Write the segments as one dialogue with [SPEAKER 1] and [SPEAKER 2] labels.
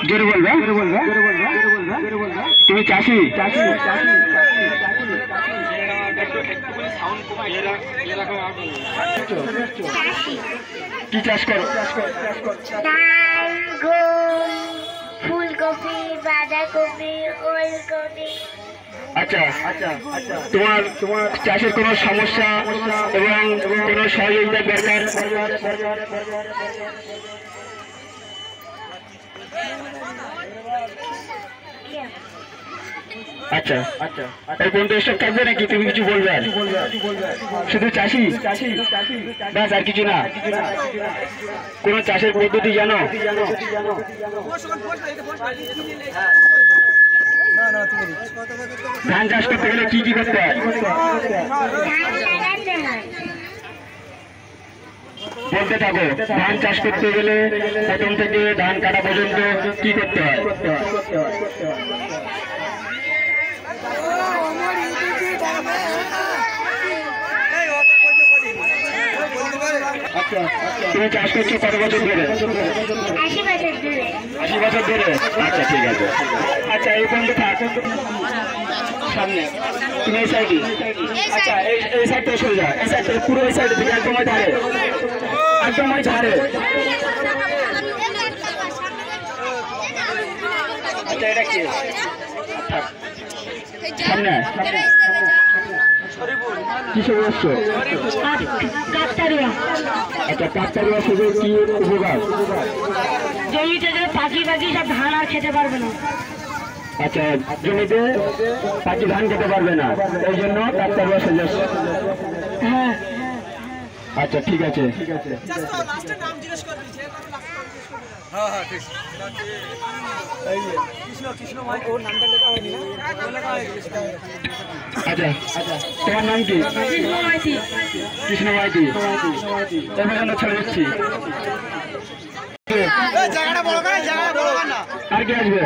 [SPEAKER 1] জোরে বলবে, তুমি চাষি? কি চাষ করো?
[SPEAKER 2] ধান, গম, ফুলকপি, বাঁধাকপি, ওলকপি।
[SPEAKER 1] আচ্ছা, তোমার চাষের কোনো সমস্যা এবং কোনো সহযোগিতা দরকার? আচ্ছা, এই পর্যন্ত এসব থাকবে নাকি? তুমি কিছু বলবে? আর শুধু চাষি ব্যাস, আর কিছু না? কোন চাষের পদ্ধতি জানো? ধান চাষ করতে গেলে কি কি করতে হয় বলতে থাকো। ধান চাষ করতে গেলে প্রথম থেকে ধান কাটা পর্যন্ত কি করতে হয়? তুমি চাষ করছো কত বছর ধরে? 80 বছর ধরে। আচ্ছা, ঠিক আছে। আচ্ছা, এই পর্যন্ত থাক, সামনে তুমি এই সাইডে। আচ্ছা, এই সাইড থেকে সরে যাও, এই সাইড থেকে পুরো এই সাইডে থেকে একদম ওই ধারে, একদম ওই ধারে। আচ্ছা, এটা কি? সামনে কিসে বসছো? আচ্ছা, কাকতাড়ুয়া শুধু কি উপকার?
[SPEAKER 2] জমিতে পাখি সব ধান আর খেতে পারবে না।
[SPEAKER 1] আচ্ছা, জমিতে পাখি ধান খেতে পারবে না, এই জন্য কাকতাড়ুয়া সেজে।
[SPEAKER 2] হ্যাঁ।
[SPEAKER 1] আচ্ছা, ঠিক আছে। আচ্ছা, তোমার নাম কি? কৃষ্ণ মাইতি। এমন ছেড়ে দিচ্ছি। আর কি আসবে?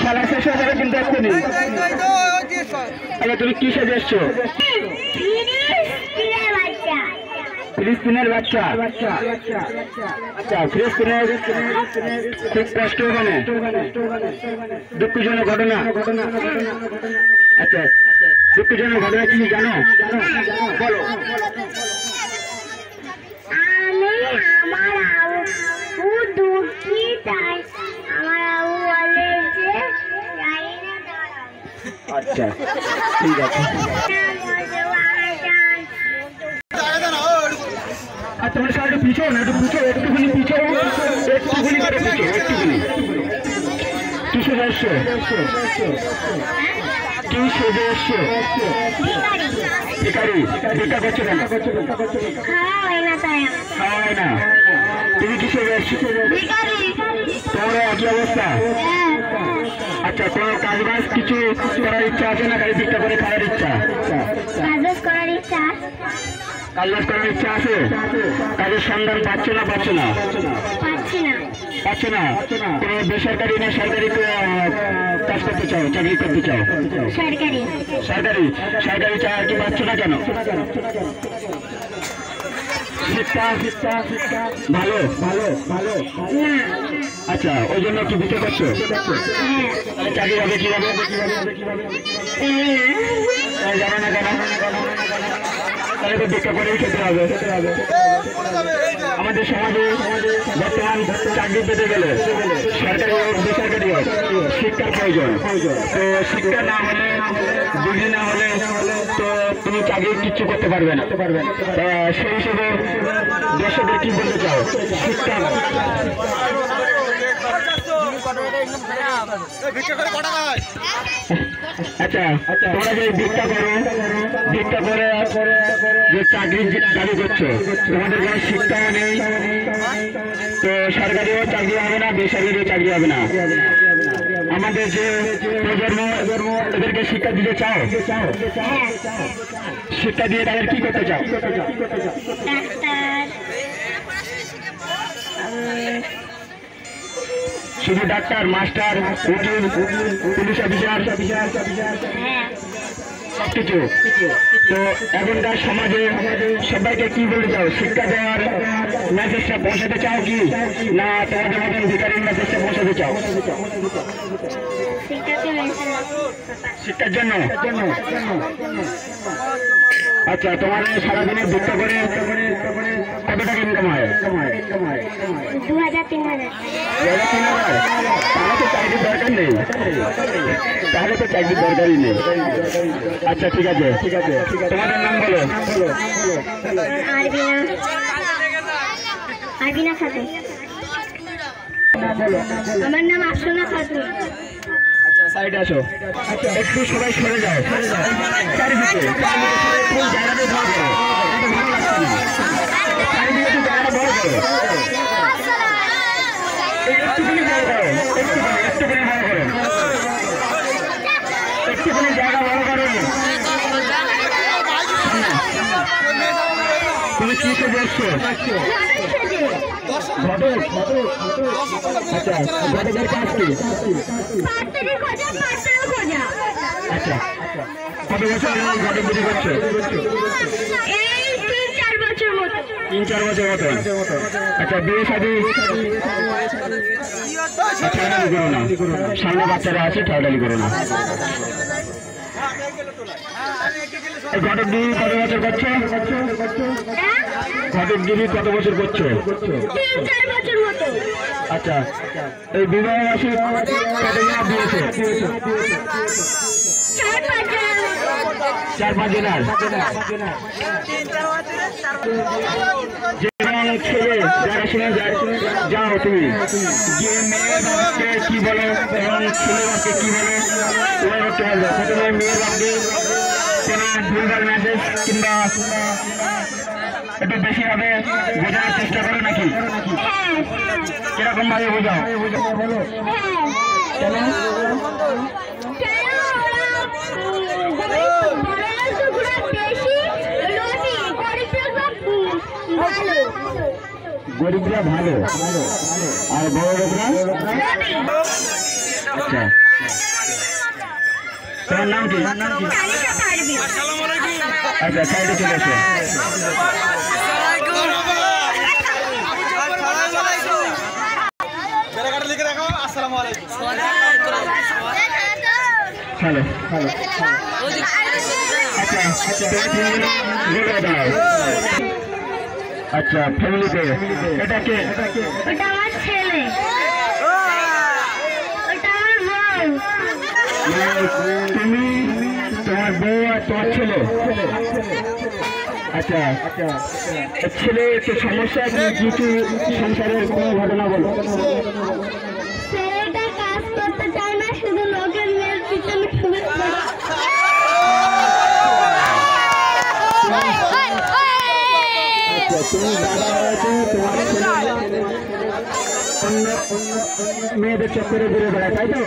[SPEAKER 1] খেলা শেষ হয়ে যাবে কিন্তু এক্ষুনি। আচ্ছা, তুমি কি সেজে এসছো? ফিলিস্তিনের বাচ্চা। আচ্ছা, ফিলিস্তিনের খুব কষ্ট ওখানে, দুঃখজনক ঘটনা। আচ্ছা, দুঃখজনক ঘটনা কি জানো? বলো। আচ্ছা, ঠিক আছে। আর তোমার সাথে পিছো না, একটুখানি পিছো, একটুখানি করে পিছো, একটুখানি। কি সেজে এসছো? কি সেজে এসছো? ভিখারি। ভিক্ষা করছো কেন? খাওয়া হয় না। তুমি কি সেজে এসছো? তোমারও একই অবস্থা? আচ্ছা, কোনো কাজ বাজ কিছু করার ইচ্ছা আছে না? খালি ভিক্ষা করে খাওয়ার ইচ্ছা? কাজ বাজ করার ইচ্ছা আছে? কাজের সন্ধান পাচ্ছ না? পাচ্ছ না? কোনো বেসরকারি না সরকারি কাজ করতে চাও, চাকরি করতে চাও? সরকারি চাকরি পাচ্ছ না কেন? শিক্ষা ভালো। আচ্ছা, ওই জন্য কি ভিক্ষা করছো? চাকরি হবে কিভাবে? জানো না কেন? তাহলে তো ভিক্ষা করেই খেতে হবে। আমাদের সমাজে বর্তমান চাকরি পেতে গেলে সরকারি হোক বেসরকারি হোক শিক্ষার প্রয়োজন। তো শিক্ষা না হলে, ডিগ্রি না হলে তো তুমি চাকরি কিচ্ছু করতে পারবে না। সেই হিসেবে দর্শকদের কি বলতে চাও? শিক্ষা আচ্ছা, তোমরা যে ভিক্ষা করে যে চাকরি দাবি করছো, তোমাদের কোনো শিক্ষাও নেই, তো সরকারিও চাকরি হবে না, বেসরকারিও চাকরি হবে না। আমাদের যে প্রজন্ম, এদেরকে শিক্ষা দিতে চাও? শিক্ষা দিয়ে তাদের কি করতে চাও? শুধু ডাক্তার, মাস্টার, উকিল, পুলিশ অফিসার সবকিছু। তো এখনকার সমাজে সবাইকে কি বলতে চাও? শিক্ষা দেওয়ার মেসেজটা পৌঁছাতে চাও কি, না তোমাদের মতন ভিকারির মেসেজটা পৌঁছাতে চাও? শিক্ষার জন্য। আচ্ছা, তোমার সারাদিনে ভিক্ষা করে কত টাকা ইনকাম হয়?
[SPEAKER 2] 2000-3000।
[SPEAKER 1] তাহলে তো চাকরির দরকার নেই, তাহলে তো চাকরির দরকারই নেই। আচ্ছা ঠিক আছে, তোমাদের নাম বলো।
[SPEAKER 2] আরবিনা খাতুন। আমার নাম আফসানা খাতুন।
[SPEAKER 1] সাইডে আসো, একটু সবাই সরে যাও, চারিদিকে জায়গাটা ভর করো, চারিদিকে একটু জায়গাটা ভর করো, একটুখানি ভর করো, একটুখানি ভর করো, একটুখানি জায়গা ভর করো। তুমি কি সেজে এসছো? ঘটক। আচ্ছা, ঘটকের কাজ কি? আচ্ছা, কত বছর ঘটক বিক্রি করছো?
[SPEAKER 2] 3-4 বছর মতো।
[SPEAKER 1] 3-4 বছর মতো। আচ্ছা, বিয়ে শাদী ঠাড়ালি করো না, সামনে বাচ্চারা আছে, ঠাড়ালি করো না। ঘটক দিদি কত বছর করছো? ঘটক দিদি কত বছর করছো?
[SPEAKER 2] 3-4 বছর মতো।
[SPEAKER 1] আচ্ছা, এই বিবাহ রাশি কতজনা দিয়েছে? 4-5 জনার। যে ছেলে যারা শুনে যাও, তুমি যে মেয়ের বাপকে কি বলো এবং ছেলে বাপকে কি বলো তোমার করতে পারবে। প্রথমে মেয়ের বাপকে কোনো ভুলভাল মেসেজ কিংবা একটু বেশি ভাবে বোঝানোর চেষ্টা করো নাকি? কিরকম ভাবে বোঝাও? কেন? গরিবরা ভালো আর বড় লোকরা? আচ্ছা, তোমার নাম কি? আচ্ছা, সাইডে চলে এসো। হ্যালো, আচ্ছা, ফ্যামিলিতে এটা কে?
[SPEAKER 2] ওটা আমার ছেলে, ওটা আমার বউ।
[SPEAKER 1] তুমি, তোমার বউ আর তোমার ছেলে? আচ্ছা, ছেলে একটু সমস্যা কিছু সংসারের কোনো ঘটনা বলো।
[SPEAKER 2] ছেলেটা কাজ করতে চায় না, শুধু লোকের মেয়ের পিছনে শুনে
[SPEAKER 1] তুমি দাদা হয়েছে, তোমার ছেলে অন্য মেয়েদের চক্করে ঘুরে বেড়ায়, তাই তো?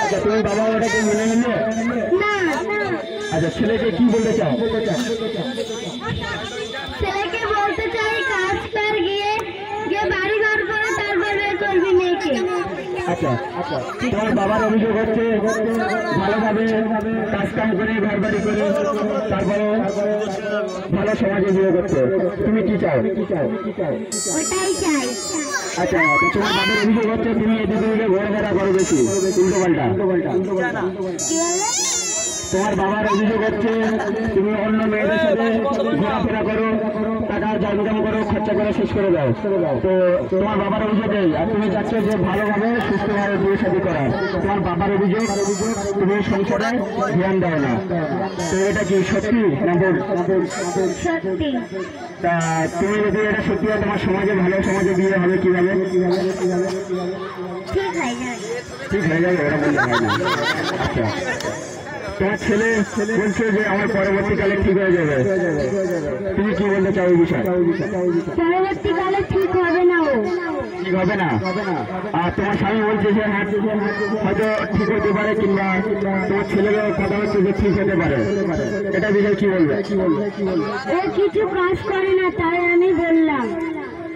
[SPEAKER 1] আচ্ছা, তুমি বাবা ওটাকে মেনে নিলে? আচ্ছা, ছেলেকে কি বলতে চাও?
[SPEAKER 2] ছেলেকে বলতে চাই কাজ কর, গিয়ে বাড়ি ঘর করে তারপর বিয়ে করবি মেয়েকে।
[SPEAKER 1] আচ্ছা, তোমার বাবার অভিযোগ হচ্ছে ভালোভাবে কাজ কাম করে ঘর বাড়ি করে তারপরে ভালো সমাজে বিয়ে করতে। তুমি কি চাও?
[SPEAKER 2] ওটাই চাই।
[SPEAKER 1] আচ্ছা, তোমার বাবার অভিযোগ হচ্ছে তুমি এদিকে ঘোরাফেরা করো বেশি, উল্টো পাল্টা। তোমার বাবার অভিযোগ হচ্ছে তুমি অন্য মেয়েদের সাথে ঘোরাফেরা করো, টাকা ইনকাম করো, খরচা করে শেষ করে দাও। তো তোমার বাবার অভিযোগ এই, আর তুমি চাচ্ছ যে ভালোভাবে সুস্থভাবে বিয়ে শাদী করা। তোমার বাবার অভিযোগ তুমি সংসারে ধ্যান দাও না। তো এটা কি সত্যি না ভুল?
[SPEAKER 2] সত্যি।
[SPEAKER 1] তা তুমি যদি এটা সত্যি হয়, তোমার সমাজে ভালো সমাজে বিয়ে হবে কিভাবে? ঠিক হয়ে যাবে, ওরা বললে হয় না। আচ্ছা, তোমার ছেলে বলছে যে আমার পরবর্তীকালে ঠিক হয়ে যাবে, তুমি কি বলতে চাও এই বিষয়ে?
[SPEAKER 2] পরবর্তীকালে ঠিক হবে না, ও
[SPEAKER 1] ঠিক হবে না। আর তোমার স্বামী বলছে যে হয়তো ঠিক হতে পারে, কিংবা তোমার ছেলের কথা হচ্ছে যে ঠিক হতে পারে, এটা বিষয়ে কি বলবে?
[SPEAKER 2] ও কিছু কাজ করে না, তাই আমি বললাম।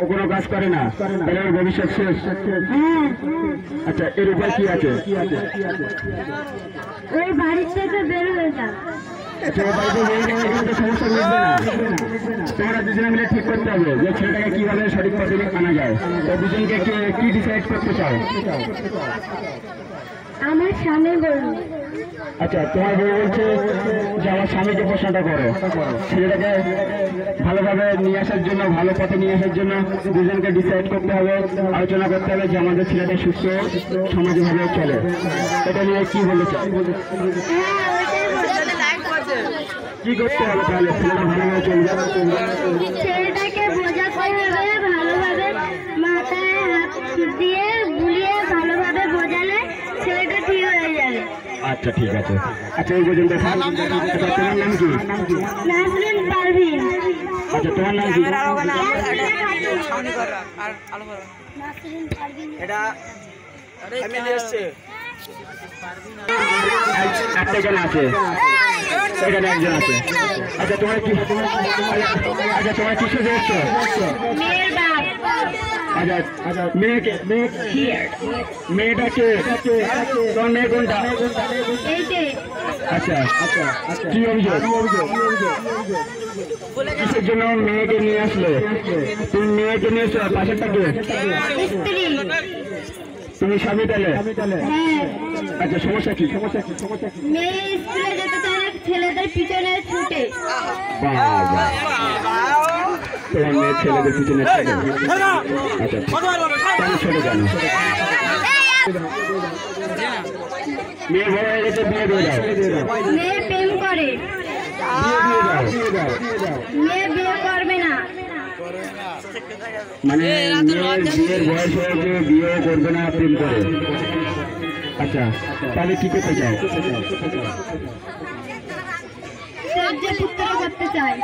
[SPEAKER 1] ও কোনো কাজ করে না, তাহলে ওর ভবিষ্যৎ শেষ। আচ্ছা, এর উপর কি আছে?
[SPEAKER 2] ওই বাড়ির থেকে বের হয়ে যা।
[SPEAKER 1] আচ্ছা, ও বাড়িতে বের হয়ে গেলে তো সমস্যা মিটবে না। তোমরা দুজনে মিলে ঠিক করতে হবে যে ছেলেটাকে কিভাবে সঠিক পথে আনা যায়। তো দুজনকে কি ডিসাইড করতে চাও?
[SPEAKER 2] আমার স্বামী বলবো।
[SPEAKER 1] আচ্ছা, তোমার বউ বলছে যে আমার স্বামীকে প্রশ্নটা করো। ছেলেটাকে ভালোভাবে নিয়ে আসার জন্য, ভালো পথে নিয়ে আসার জন্য দুজনকে ডিসাইড করতে হবে, আলোচনা করতে হবে যে আমাদের ছেলেটা সুস্থ সমাজভাবে চলে। এটা নিয়ে কি বলতে চাই? কি করতে হবে তাহলে ছেলেটা ভালোভাবে চলবে?
[SPEAKER 2] ছেলেটাকে বোঝা করে ভালোভাবে মাথায় হাত দিয়ে বুলিয়ে ভালোভাবে বোঝালে ছেলেটা ঠিক হয়ে যাবে।
[SPEAKER 1] আচ্ছা, ঠিক আছে। আচ্ছা, এই পর্যন্ত তোমার নাম কি?
[SPEAKER 2] নাজরিন পারভিন।
[SPEAKER 1] আচ্ছা, তোমার নাম কি? একটা জন আছে, এখানে একজন আছে। আচ্ছা, তোমার কি? আচ্ছা, তোমার কি সাথে এসছো?
[SPEAKER 2] মেয়ের বাপ।
[SPEAKER 1] আচ্ছা, মেয়েটাকে তোমার মেয়ে কোনটা?
[SPEAKER 2] এইটে।
[SPEAKER 1] আচ্ছা, কি অভিযোগ? কিসের জন্য মেয়েকে নিয়ে আসলে? তুমি মেয়েকে নিয়ে এসছো, পাশেরটাকে
[SPEAKER 2] স্ত্রী।
[SPEAKER 1] তুমি স্বামী তাহলে?
[SPEAKER 2] হ্যাঁ।
[SPEAKER 1] আচ্ছা, সমস্যা কি?
[SPEAKER 2] মেয়ে স্কুলে যেতে চায় না, ছেলেদের পিছনে ছুটে।
[SPEAKER 1] তোমার মেয়ে ছেলেদের পিছনে ছুটে? আচ্ছা, কেন ছোটে কেন? মেয়ে বড় হয়ে গেছে, বিয়ে দিয়ে দাও।
[SPEAKER 2] মেয়ে প্রেম করে।
[SPEAKER 1] বিয়ে দাও।
[SPEAKER 2] মেয়ে বিয়ে করবে না।
[SPEAKER 1] মানে বিয়ের বয়স হয়েছে, বিয়েও করবে না, প্রেম করে। আচ্ছা, তাহলে কি করতে চাও?
[SPEAKER 2] পুত্র করতে চাই।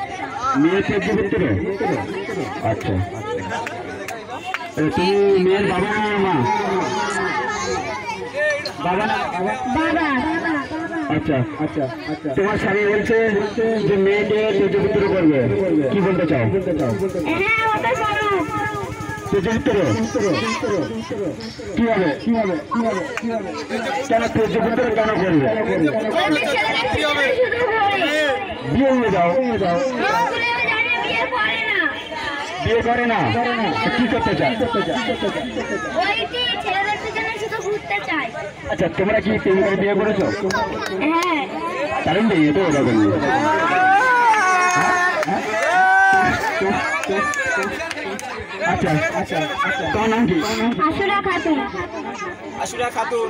[SPEAKER 1] মেয়ে ত্যাজ্য পুত্র? আচ্ছা, তুমি মেয়ের বাবা না মা? বাবা না?
[SPEAKER 2] বাবা।
[SPEAKER 1] আচ্ছা, তোমার স্বামী বলছে যে মেয়েকে ত্যাজ্য পুত্র করবে, কি বলতে চাও?
[SPEAKER 2] হ্যাঁ, ওটা শোনো।
[SPEAKER 1] তেজপুত্র কি হবে? কেন তেজপুত্র কেন করবে? বিয়ে হয়ে যাও। বিয়ে করে না, কি করতে চায়? আচ্ছা, তোমরা কি প্রেম করে বিয়ে করেছো?
[SPEAKER 2] হ্যাঁ।
[SPEAKER 1] কারণ বিয়ে তো ওরকম। আচ্ছা, তোমার নাম কি?
[SPEAKER 2] আশুরা খাতুন।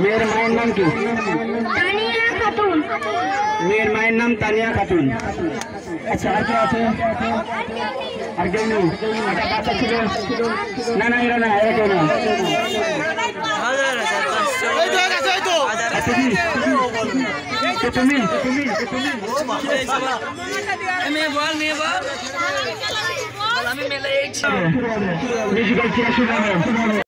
[SPEAKER 1] মেয়ের মায়ের নাম কি?
[SPEAKER 2] তানিয়া খাতুন।
[SPEAKER 1] মেয়ের মায়ের নাম তানিয়া খাতুন। আচ্ছা, আর কে আছে? আর কেউ নেই? একটা বাচ্চা ছিল? না, এরা না, এরা কেউ না। তুমি মিউজিক্যাল চেয়ার শুরু হবে।